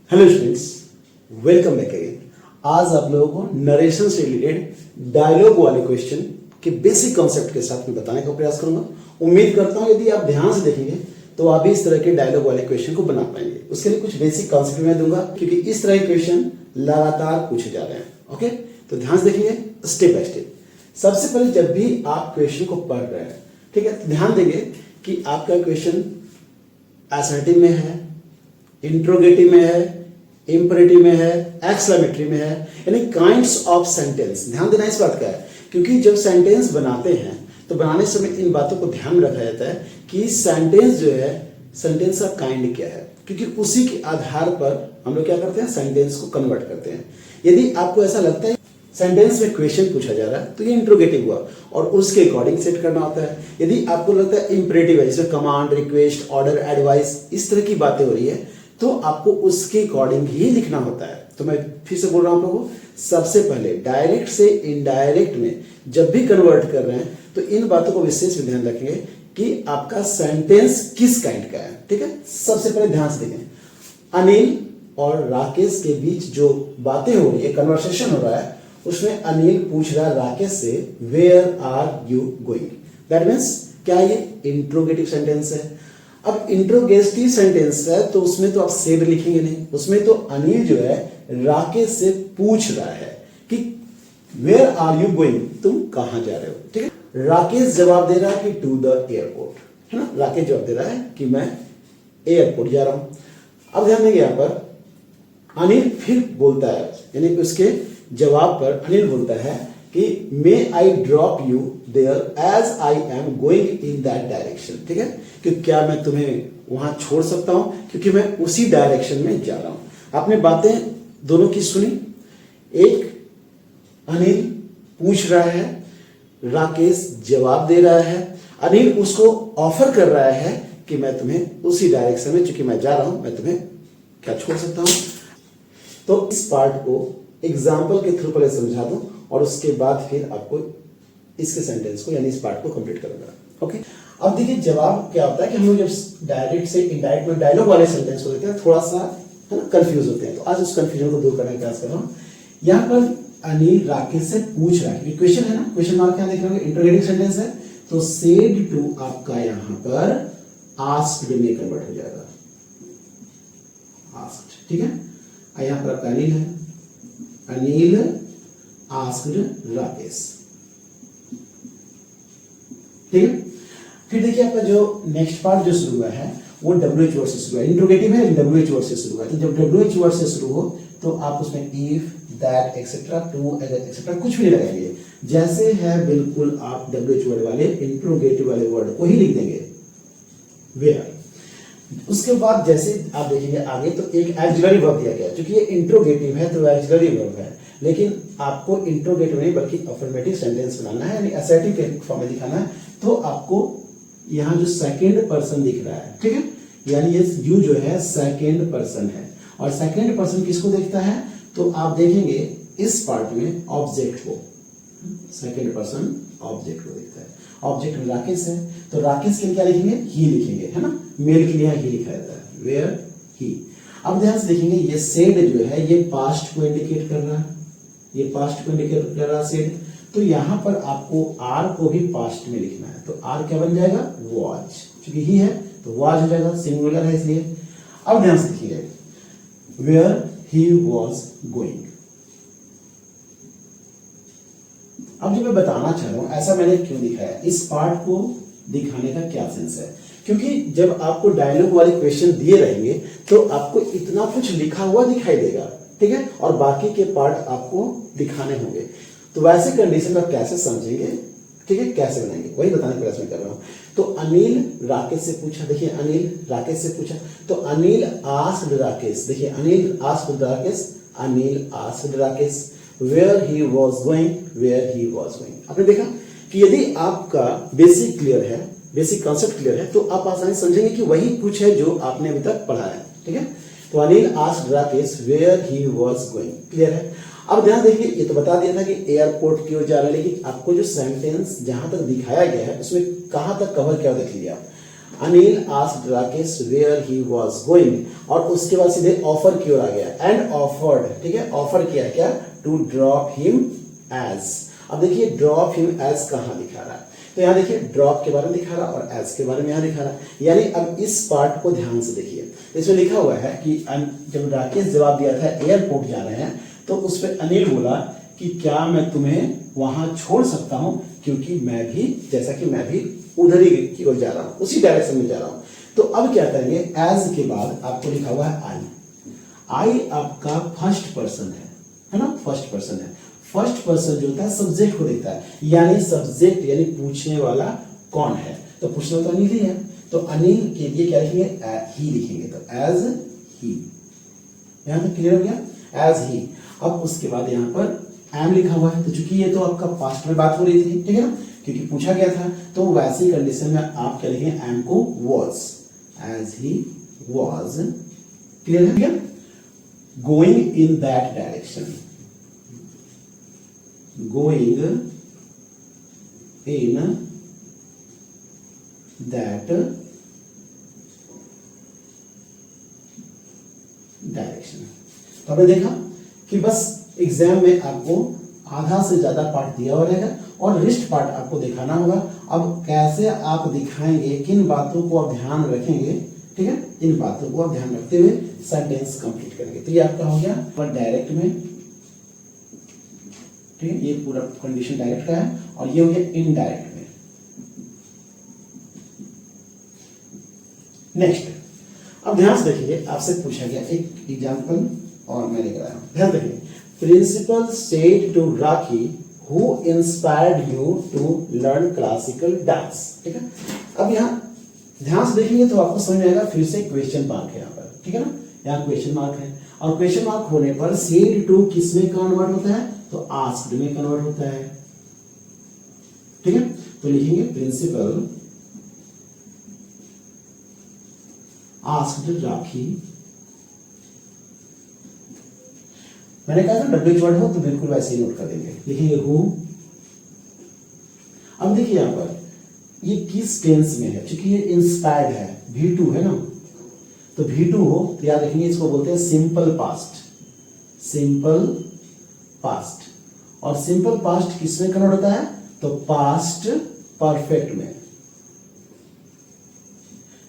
Hello students, welcome back again. आज आप लोगों को नरेशन से रिलेटेड डायलॉग वाले क्वेश्चन के बेसिक कॉन्सेप्ट के साथ में बताने का प्रयास करूंगा। उम्मीद करता हूं यदि आप ध्यान से देखेंगे तो आप भी इस तरह के डायलॉग वाले क्वेश्चन को बना पाएंगे। उसके लिए कुछ बेसिक कॉन्सेप्ट मैं दूंगा क्योंकि इस तरह के क्वेश्चन लगातार पूछे जा रहे हैं। ओके, तो ध्यान से देखेंगे स्टेप बाय स्टेप। सबसे पहले जब भी आप क्वेश्चन को पढ़ रहे हैं, ठीक है, तो ध्यान देंगे कि आपका क्वेश्चन असर्टिव में है, इंट्रोगेटिव में है, इंपरेटिव में है, एक्सक्लेमेटरी में है, यानी काइंड्स ऑफ सेंटेंस। ध्यान देना इस बात का है क्योंकि जब सेंटेंस बनाते हैं तो बनाने समय इन बातों को ध्यान में रखा जाता है कि सेंटेंस जो है, सेंटेंस का काइंड क्या है, क्योंकि उसी के आधार पर हम लोग क्या करते हैं, सेंटेंस को कन्वर्ट करते हैं। यदि आपको ऐसा लगता है सेंटेंस में क्वेश्चन पूछा जा रहा है तो ये इंट्रोगेटिव हुआ और उसके अकॉर्डिंग सेट करना होता है। यदि आपको लगता है इंपरेटिव है, जिसमें कमांड, रिक्वेस्ट, ऑर्डर, एडवाइस, इस तरह की बातें हो रही है, तो आपको उसके अकॉर्डिंग ही लिखना होता है। तो मैं फिर से बोल रहा हूं आप लोगों को, सबसे पहले डायरेक्ट से इनडायरेक्ट में जब भी कन्वर्ट कर रहे हैं तो इन बातों को विशेष में ध्यान रखेंगे कि आपका सेंटेंस किस काइंड का है। ठीक है, सबसे पहले ध्यान से देखें, अनिल और राकेश के बीच जो बातें हो रही है, कन्वर्सेशन हो रहा है, उसमें अनिल पूछ रहा है राकेश से where are you going. That means क्या ये इंट्रोगेटिव सेंटेंस है। अब इंट्रोगेटिव सेंटेंस है तो उसमें तो आप सेड लिखेंगे नहीं, उसमें तो अनिल जो है राकेश से पूछ रहा है कि वेयर आर यू गोइंग, तुम कहां जा रहे हो। ठीक है, राकेश जवाब दे रहा है कि टू द एयरपोर्ट, है ना। राकेश जवाब दे रहा है कि मैं एयरपोर्ट जा रहा हूं। अब ध्यान देंगे यहां पर अनिल फिर बोलता है, यानी कि उसके जवाब पर अनिल बोलता है कि may I drop you there as I am going in that direction. ठीक है, कि क्या मैं तुम्हें वहां छोड़ सकता हूं क्योंकि मैं उसी डायरेक्शन में जा रहा हूं। आपने बातें दोनों की सुनी, एक अनिल पूछ रहा है, राकेश जवाब दे रहा है। अनिल उसको ऑफर कर रहा है कि मैं तुम्हें उसी डायरेक्शन में, चूंकि मैं जा रहा हूं, मैं तुम्हें क्या छोड़ सकता हूं। तो इस पार्ट को एग्जाम्पल के थ्रू पहले समझा दूं और उसके बाद फिर आपको इसके सेंटेंस को, यानी इस पार्ट को कंप्लीट करूंगा। ओके, अब देखिए जवाब क्या होता है कि हम लोग जब डायरेक्ट से इनडायरेक्ट में डायलॉग वाले सेंटेंस को देखते हैं थोड़ा सा, है ना, कंफ्यूज होते हैं। तो आज उस कंफ्यूजन को दूर करने का प्रयास कर रहा हूं। यहां पर अनिल राकेश से पूछ रहा है, क्वेश्चन है ना, क्वेश्चन मार्क क्या देख रहे हो, इंटरोगेटिव सेंटेंस है, तो सेड टू आपका यहां पर आस्क्ड में कन्वर्ट हो जाएगा, आस्क्ड। ठीक है, यहां पर आपका अनिल है, अनिल आस्क्ड राकेश। ठीक है, फिर देखिए आपका जो नेक्स्ट पार्ट जो शुरू हुआ है वो WH वर्ड से शुरू हुआ है, इंट्रोगेटिव है, WH वर्ड से शुरू हुआ है। तो जब WH वर्ड से शुरू हो तो आप उसमें if, that, etcetera, to, etcetera कुछ भी नहीं लगाएंगे, जैसे है बिल्कुल आप WH वर्ड वाले इंट्रोगेटिव वाले वर्ड को ही लिख देंगे, वेयर। उसके बाद जैसे आप देखेंगे आगे तो एक एक्सिलरी वर्ब दिया गया है, क्योंकि ये इंट्रोगेटिव है तो एक्सिलरी वर्ब है, लेकिन आपको इंट्रोगेटिव नहीं बल्कि अफर्मेटिव सेंटेंस बनाना है, यानी असर्टिव के फॉर्म में दिखाना है। तो आपको यहां जो सेकंड पर्सन दिख रहा है, ठीक है, यानी ये यू जो है सेकंड पर्सन है, और सेकंड पर्सन किसको देखता है, तो आप देखेंगे इस पार्ट में ऑब्जेक्ट को, सेकंड पर्सन ऑब्जेक्ट को देखता है। ऑब्जेक्ट में राकेश है तो राकेश के लिए क्या लिखेंगे, ही लिखेंगे, है ना, मेल के लिए ही लिखा जाता है, वेयर ही। अब ध्यान से देखेंगे ये सेड जो है ये पास्ट को इंडिकेट कर रहा है, ये पास्ट को इंडिकेट कर रहा है सेड, तो यहां पर आपको आर को भी पास्ट में लिखना है, तो आर क्या बन जाएगा, वॉच, क्योंकि ही है तो वॉच हो जाएगा, सिंगुलर है इसलिए। अब ध्यान से देखिए वेयर ही वॉज गोइंग। अब जो मैं बताना चाह रहा हूं ऐसा मैंने क्यों दिखाया, इस पार्ट को दिखाने का क्या सेंस है, क्योंकि जब आपको डायलॉग वाले क्वेश्चन दिए रहेंगे तो आपको इतना कुछ लिखा हुआ दिखाई देगा, ठीक है, और बाकी के पार्ट आपको दिखाने होंगे। तो वैसे कंडीशन में कैसे समझेंगे, ठीक है, कैसे बनाएंगे, वही बताने का प्रयास मैं कर रहा हूं। तो अनिल राकेश से पूछा, देखिए अनिल राकेश से पूछा, तो अनिल आस्क्ड राकेश, देखिए Anil asked Rakesh, Anil asked Rakesh where he was going, where he was going. आपने देखा कि यदि आपका बेसिक क्लियर है, बेसिक कॉन्सेप्ट क्लियर है, तो आप आसानी समझेंगे कि वही कुछ है जो आपने अभी तक पढ़ा है। ठीक है, तो Anil asked Rakesh where he was going, clear है। अब ध्यान देखिए, ये तो बता दिया था कि एयरपोर्ट की ओर जा रहा है, लेकिन आपको जो सेंटेंस जहां तक दिखाया गया है उसमें कहां तक कवर किया देख लीजिए आप। Anil asked Rakesh where he was going, और उसके बाद सीधे ऑफर की ओर आ गया, एंड ऑफर्ड, ठीक है, ऑफर किया क्या, टू ड्रॉप हिम एज। अब देखिए ड्रॉप हिम एज कहाँ दिखा रहा है, तो यहाँ देखिए ड्रॉप के बारे में दिखा रहा है और एज के बारे में यहाँ दिखा रहा है। यानी अब इस पार्ट को ध्यान से देखिए, इसमें लिखा हुआ है कि जब राकेश जवाब दिया था एयरपोर्ट जा रहे हैं, तो उस पर अनिल बोला कि क्या मैं तुम्हें वहां छोड़ सकता हूं, क्योंकि मैं भी, जैसा कि मैं भी उधर ही की ओर जा रहा हूं, उसी डायरेक्शन में जा रहा हूं। तो अब क्या करेंगे, एज के बाद आपको लिखा हुआ है आई। आई आपका फर्स्ट पर्सन है ना, फर्स्ट पर्सन है। फर्स्ट पर्सन जो होता है सब्जेक्ट को देखता है, यानी सब्जेक्ट यानी पूछने वाला कौन है, तो पूछना तो अनिल ही है, तो अनिल के लिए क्या लिखेंगे, ही लिखेंगे, तो एज ही। यहां तक क्लियर हो गया, एज ही। अब उसके बाद यहाँ पर एम लिखा हुआ है, तो चूंकि ये तो आपका पास्ट में बात हो रही थी, ठीक है ना, क्योंकि पूछा गया था, तो वैसी कंडीशन में आप क्या लिखेंगे, एम को was, as he was. Clear है भैया, going in that direction, going in that direction. तो आपने देखा कि बस एग्जाम में आपको आधा से ज्यादा पार्ट दिया हुआ रहेगा और रिस्ट पार्ट आपको दिखाना होगा। अब कैसे आप दिखाएंगे, किन बातों को आप ध्यान रखेंगे, ठीक है, इन बातों को आप ध्यान रखते हुए सेंटेंस कंप्लीट करेंगे। तो ये आपका हो गया पर डायरेक्ट में, ठीक है, ये पूरा कंडीशन डायरेक्ट का है, और ये हो गया इनडायरेक्ट में। नेक्स्ट, अब ध्यान से देखिए, आपसे पूछा गया एक एग्जांपल और मैंने कराया, ध्यान देखिए, principal said to Rakhi who inspired you to learn classical dance, ठीक है। अब यहाँ ध्यान से देखेंगे तो आपको समझ में आएगा, फिर से क्वेश्चन मार्क है यहाँ पर, ठीक है ना, यहाँ क्वेश्चन मार्क है, और क्वेश्चन मार्क होने पर सेड टू किस में कन्वर्ट होता है, तो आस्क्ड में कन्वर्ट होता है, ठीक है। तो लिखेंगे प्रिंसिपल आस्क्ड राखी, मैंने कहा था डब्ल्यू वर्ड हो तो बिल्कुल वैसे ही नोट कर देंगे, लिखेंगे हु। अब देखिए यहां पर ये किस टेंस में है, क्योंकि ये इंस्पायर्ड है, V2 है ना, तो V2 हो तो याद रखेंगे इसको बोलते हैं सिंपल पास्ट, सिंपल पास्ट। और सिंपल पास्ट किस में कन्वर्ट होता है, तो पास्ट परफेक्ट में।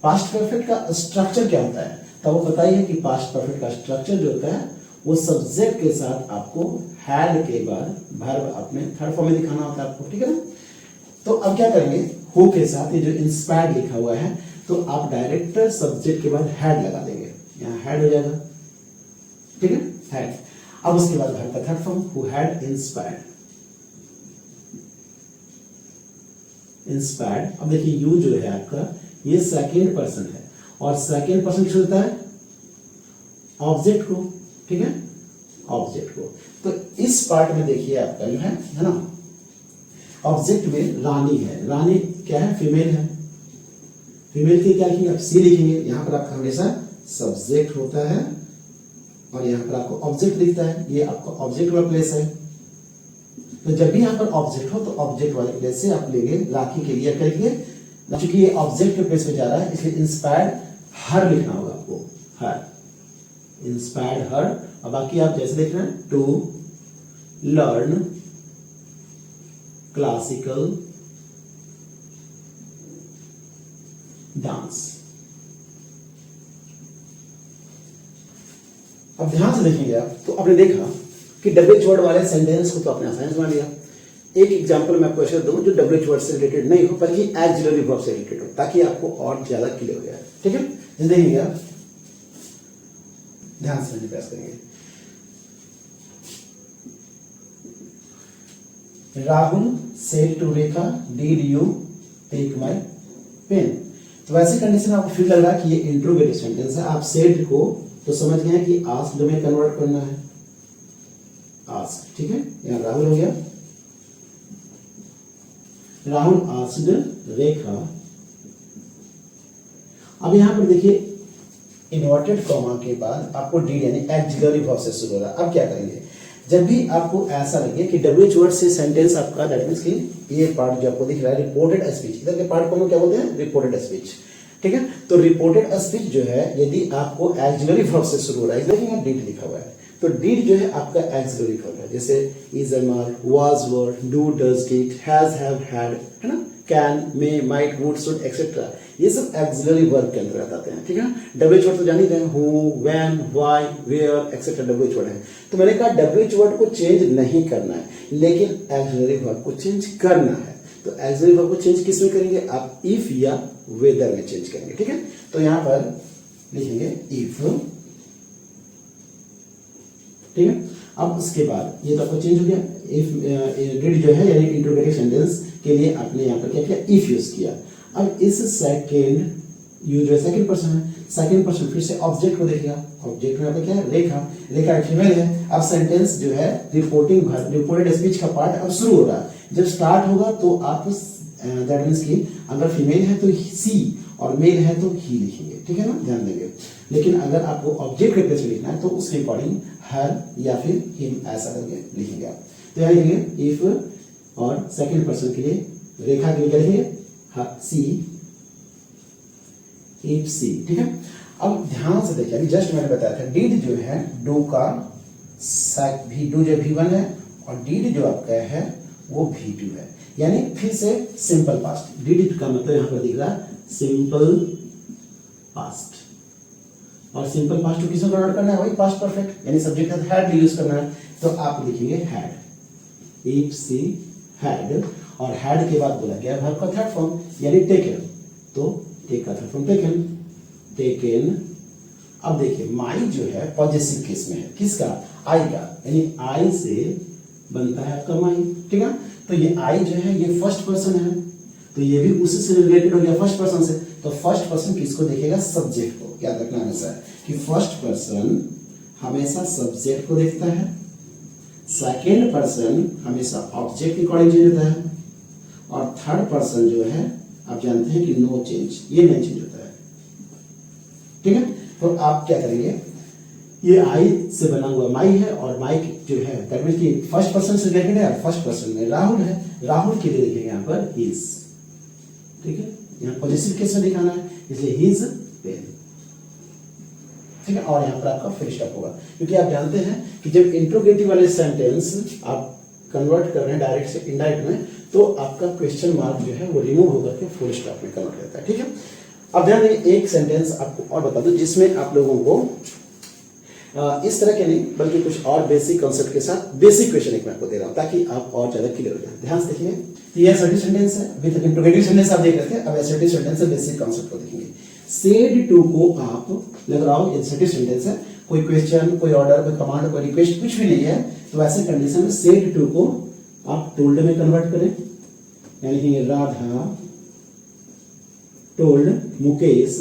पास्ट परफेक्ट का स्ट्रक्चर क्या होता है, तो वो बताइए कि पास्ट परफेक्ट का स्ट्रक्चर जो होता है वो सब्जेक्ट के साथ आपको हैड के बाद वर्ब अपने थर्ड फॉर्म में दिखाना होता है आपको, ठीक है ना। तो अब क्या करेंगे, हु के साथ ये जो इंस्पायर्ड लिखा हुआ है, तो आप डायरेक्ट सब्जेक्ट के बाद हैड लगा देंगे, यहाँ हैड हो जाएगा, ठीक है, हैड। अब उसके बाद वर्ब का third form, who had inspired, inspired. अब देखिए यू जो है आपका ये सेकंड पर्सन है, और सेकंड पर्सन किस होता है, ऑब्जेक्ट को, ठीक है, ऑब्जेक्ट को। तो इस पार्ट में देखिए आपका जो है ना, ऑब्जेक्ट में रानी है, रानी क्या है, फीमेल है, फीमेल के क्या लिखेंगे, आप सी लिखेंगे, यहां पर आपका हमेशा सब्जेक्ट होता है और यहां पर आपको ऑब्जेक्ट दिखता है, ये आपका ऑब्जेक्ट वाला प्लेस है। तो जब भी यहां पर ऑब्जेक्ट हो तो ऑब्जेक्ट वाले प्लेस से आप लेंगे, राखी के लिए करेंगे, क्योंकि ये ऑब्जेक्ट के प्लेस में जा रहा है इसलिए इंस्पायर्ड हर लिखना होगा आपको, हर, इंस्पायर्ड हर। अब बाकी आप जैसे देख रहे हैं, टू लर्न क्लासिकल डांस। अब ध्यान से देखेंगे आप, तो आपने देखा कि डब्ल्यू वर्ड वाले सेंटेंस को तो आपने आसानी से मान लिया। एक एग्जांपल मैं आपको ऐसे दूं जो डब्ल्यू वर्ड से रिलेटेड नहीं हो बल्कि एक्सिलरी वर्ब से रिलेटेड हो, ताकि आपको और ज्यादा क्लियर हो जाए, ठीक है। देखेंगे आप, ध्यान से प्रयास करेंगे, Rahul said to Rekha did you take my pen. तो वैसी कंडीशन आपको फील लग रहा है कि ये इंट्रोगेटिव सेंटेंस है, आप सेड को तो समझ गए कि आस्क्ड में कन्वर्ट करना है, आस्क्ड, ठीक है। यहां राहुल हो गया, राहुल आस्क्ड रेखा। अब यहां पर देखिए इन्वर्टेड कॉमा के बाद आपको डी यानी एक्सिलरी वर्ब से शुरू हो रहा है। अब क्या करेंगे, जब भी आपको ऐसा लगे कि डब्ल्यू वर्ड से सेंटेंस आपका, दैट मींस कि ये पार्ट जो आपको दिख रहा है रिपोर्टेड स्पीच, इधर के पार्ट को हम क्या बोलते हैं, रिपोर्टेड स्पीच, ठीक है। तो रिपोर्टेड स्पीच जो है यदि आपको एक्सिलरी वर्ब से शुरू हो रहा है, देखिए यहाँ डिड लिखा हुआ है, तो डिड जो है आपका एक्सिलरी वर्ब है, जैसे is am are, was were, do does did, has have had, है ना, can may might would should etcetera, ये सब एक्सिलरी वर्ब के अंतर्गत आते हैं, ठीक है। डब्ल्यूएच वर्ड तो जान ही रहे हैं, who, when, why, where etcetera WH word है। तो मैंने कहा डब्ल्यूएच वर्ड को चेंज नहीं करना है, लेकिन एक्सिलरी वर्ब को चेंज करना है। तो एक्सिलरी वर्ब को चेंज किस में करेंगे आप, इफ या वेदर में चेंज करेंगे, ठीक है। तो यहां पर लिखेंगे इफ, ठीक है। अब उसके बाद ये तो आपको चेंज हो गया, इफ डिड जो है यानी इंट्रोगेटिव सेंटेंस के लिए आपने यहाँ पर क्या किया, इफ यूज किया। अब इस सेकंड यूज है, सेकंड पर्सन है, सेकंड पर्सन फिर से ऑब्जेक्ट को देखेगा, ऑब्जेक्ट में क्या है, रेखा, रेखा फीमेल है। अब सेंटेंस जो है रिपोर्टेड स्पीच का पार्ट अब शुरू हो रहा है, जब स्टार्ट होगा तो आप दैट मींस कि अगर फीमेल है तो सी और मेल है तो ही लिखेंगे, ठीक है ना, ध्यान देंगे। लेकिन अगर आपको ऑब्जेक्ट के प्लेस में लिखना है तो उसके अकॉर्डिंग हर या फिर हिम ऐसा करके लिखेंगे आप। तो यहाँ लिखेंगे इफ, और सेकंड पर्सन के लिए रेखा के लिए क्या लिखेंगे, सी, इफ सी, ठीक है। अब ध्यान से देखिए, अभी जस्ट मैंने बताया था डिड जो है डू का डू जो V1 है और डिड जो आपका है वो V2 है, यानी फिर से सिंपल पास्ट। डिड का मतलब यहां पर दिख रहा है सिंपल पास्ट, और सिंपल पास्ट को किसमें कन्वर्ट करना है, वही पास्ट परफेक्ट, यानी सब्जेक्ट का हैड यूज करना है। तो आप लिखेंगे हैड, इफ सी हैड, और हैड के बाद बोला गया वर्ब का थर्ड फॉर्म यानी टेकन, तो टेक का थर्ड फॉर्म टेकन, टेकन। अब देखिए माई जो है पॉजेसिव केस में है, किसका, आई का, यानी आई से बनता है आपका माई, ठीक है। तो ये आई जो है ये फर्स्ट पर्सन है, तो ये भी उसी से रिलेटेड हो गया, फर्स्ट पर्सन से। तो फर्स्ट पर्सन किसको देखेगा, सब्जेक्ट को। याद रखना हमेशा कि फर्स्ट पर्सन हमेशा सब्जेक्ट को देखता है, सेकेंड पर्सन हमेशा ऑब्जेक्ट के अकॉर्डिंग चेंज होता है, और थर्ड पर्सन जो है आप जानते हैं कि नो चेंज, ये नहीं चेंज होता है, ठीक है। तो आप क्या करेंगे, ये आई से बना हुआ माई है, और माई जो है दैट मींस कि फर्स्ट पर्सन से रिलेटेड है, और फर्स्ट पर्सन में राहुल है, राहुल के लिए लिखेंगे यहाँ पर हिज, ठीक है। यहाँ पॉजिटिव केस में दिखाना है, इसलिए हिज पेन, ठीक है। और यहाँ पर आपका फिर स्टॉप होगा, क्योंकि आप जानते हैं कि जब इंट्रोगेटिव वाले सेंटेंस आप कन्वर्ट कर रहे हैं डायरेक्ट से इनडायरेक्ट में, तो आपका क्वेश्चन मार्क जो है वो रिमूव होकर के फुल स्टॉप में कन्वर्ट होता है, ठीक है। अब ध्यान दें, एक सेंटेंस आपको और बता दूं जिसमें आप लोगों को इस तरह के नहीं बल्कि कुछ और बेसिक कॉन्सेप्ट के साथ बेसिक क्वेश्चन एक मैं आपको दे रहा हूं ताकि आप और ज्यादा क्लियर हो जाए। ध्यान से देखिए, ये असर्टिव सेंटेंस है, विद इंट्रोगेटिव सेंटेंस आप देख रहे थे, अब असर्टिव सेंटेंस से बेसिक कॉन्सेप्ट को देखेंगे। सेड टू को आप लग रहा हो असर्टिव सेंटेंस है, कोई क्वेश्चन, कोई ऑर्डर, कोई कमांड, कोई रिक्वेस्ट कुछ भी नहीं है, तो ऐसे कंडीशन में सेड टू को आप टोल्ड में कन्वर्ट करें, यानी कि राधा टोल्ड मुकेश,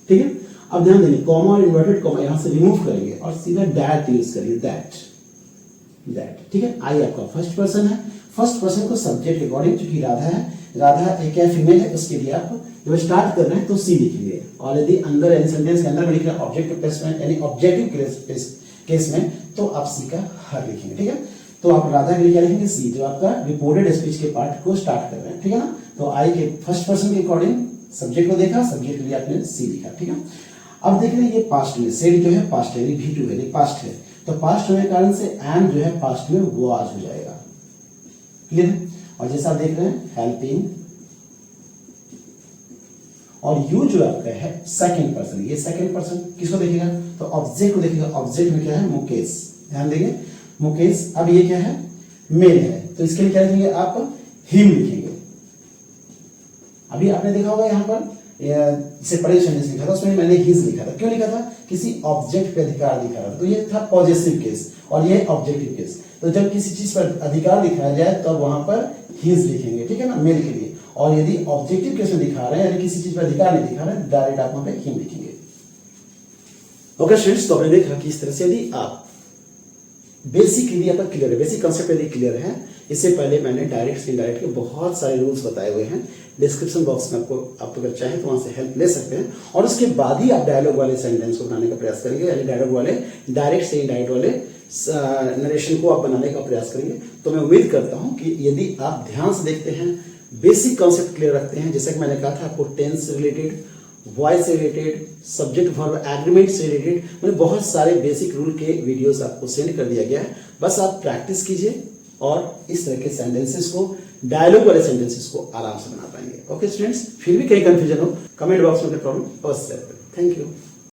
ठीक है। अब ध्यान देंगे, कॉमा और इन्वर्टेड कॉमा यहां से रिमूव करेंगे और सीधा दैट यूज करेंगे, दैट, ठीक है। आई आपका फर्स्ट पर्सन है, फर्स्ट पर्सन को सब्जेक्ट के अकॉर्डिंग, चूंकि राधा है, राधा एक है फीमेल है, उसके लिए आप जब स्टार्ट कर रहे हैं तो सी लिखेंगे, और यदि अंदर यानी सेंटेंस के अंदर में लिख रहे हैं ऑब्जेक्टिव केस में, यानी ऑब्जेक्टिव केस में, तो आप सी का हर लिखेंगे, ठीक है। तो आप राधा के लिए क्या लिखेंगे, सी, जो आपका रिपोर्टेड स्पीच के पार्ट को स्टार्ट कर रहे हैं, ठीक है ना। तो आई के फर्स्ट पर्सन के अकॉर्डिंग सब्जेक्ट को देखा, सब्जेक्ट के लिए आपने सी लिखा, ठीक है। अब देख रहे हैं ये पास्ट में, सेड जो है पास्ट है, V2 है, पास्ट है, तो पास्ट होने के कारण से एंड जो है पास्ट में वाज हो जाएगा, क्लियर है। और जैसा आप देख रहे हैं हेल्पिंग, और यू जो आपका है सेकंड पर्सन, ये सेकंड पर्सन किसको देखेगा, तो ऑब्जेक्ट को देखेगा, ऑब्जेक्ट में क्या है, मुकेश, ध्यान देंगे मुकेश। अब ये क्या है, मेल है, तो इसके लिए क्या लिखेंगे आप, हिम लिखेंगे। अभी आपने देखा होगा यहाँ पर से पहले सेंटेंस लिखा था, उसमें मैंने हिज लिखा था, क्यों लिखा था, किसी ऑब्जेक्ट पे अधिकार दिखा रहा था, तो ये था पॉजेसिव केस और ये ऑब्जेक्टिव केस। तो जब किसी चीज पर अधिकार दिखाया जाए तो वहां पर हिज लिखेंगे, ठीक है ना, मेल के लिए। और यदि ऑब्जेक्टिव केस में दिखा रहे हैं, यानी किसी चीज पर अधिकार नहीं दिखा रहे, डायरेक्ट आप वहां पे हिम लिखेंगे। ओके स्टूडेंट्स, तो आपने देखा कि इस तरह से यदि आप बेसिक यदि आपका क्लियर है, बेसिक कंसेप्ट यदि क्लियर है, इससे पहले मैंने डायरेक्ट से इनडायरेक्ट के बहुत सारे रूल्स बताए हुए हैं, डिस्क्रिप्शन बॉक्स में आपको, आप अगर चाहें तो वहां से हेल्प ले सकते हैं, और उसके बाद ही आप डायलॉग वाले सेंटेंस को बनाने का प्रयास करेंगे, यानी डायलॉग वाले डायरेक्ट से इनडायरेक्ट वाले नरेशन को आप बनाने का प्रयास करेंगे। तो मैं उम्मीद करता हूं कि यदि आप ध्यान से देखते हैं, बेसिक कॉन्सेप्ट क्लियर रखते हैं। जैसा कि मैंने कहा था आपको टेंस से रिलेटेड, वॉइस से रिलेटेड, सब्जेक्ट वर्ब एग्रीमेंट से रिलेटेड, मैंने बहुत सारे बेसिक रूल के वीडियोस आपको सेंड कर दिया गया है। बस आप प्रैक्टिस कीजिए और इस तरह के सेंटेंसेस को, डायलॉग वाले सेंटेंसेस को आराम से बना पाएंगे। ओके स्टूडेंट्स, फिर भी कहीं कंफ्यूजन हो कमेंट बॉक्स में प्रॉब्लम अवश्य शेयर करें। Thank you.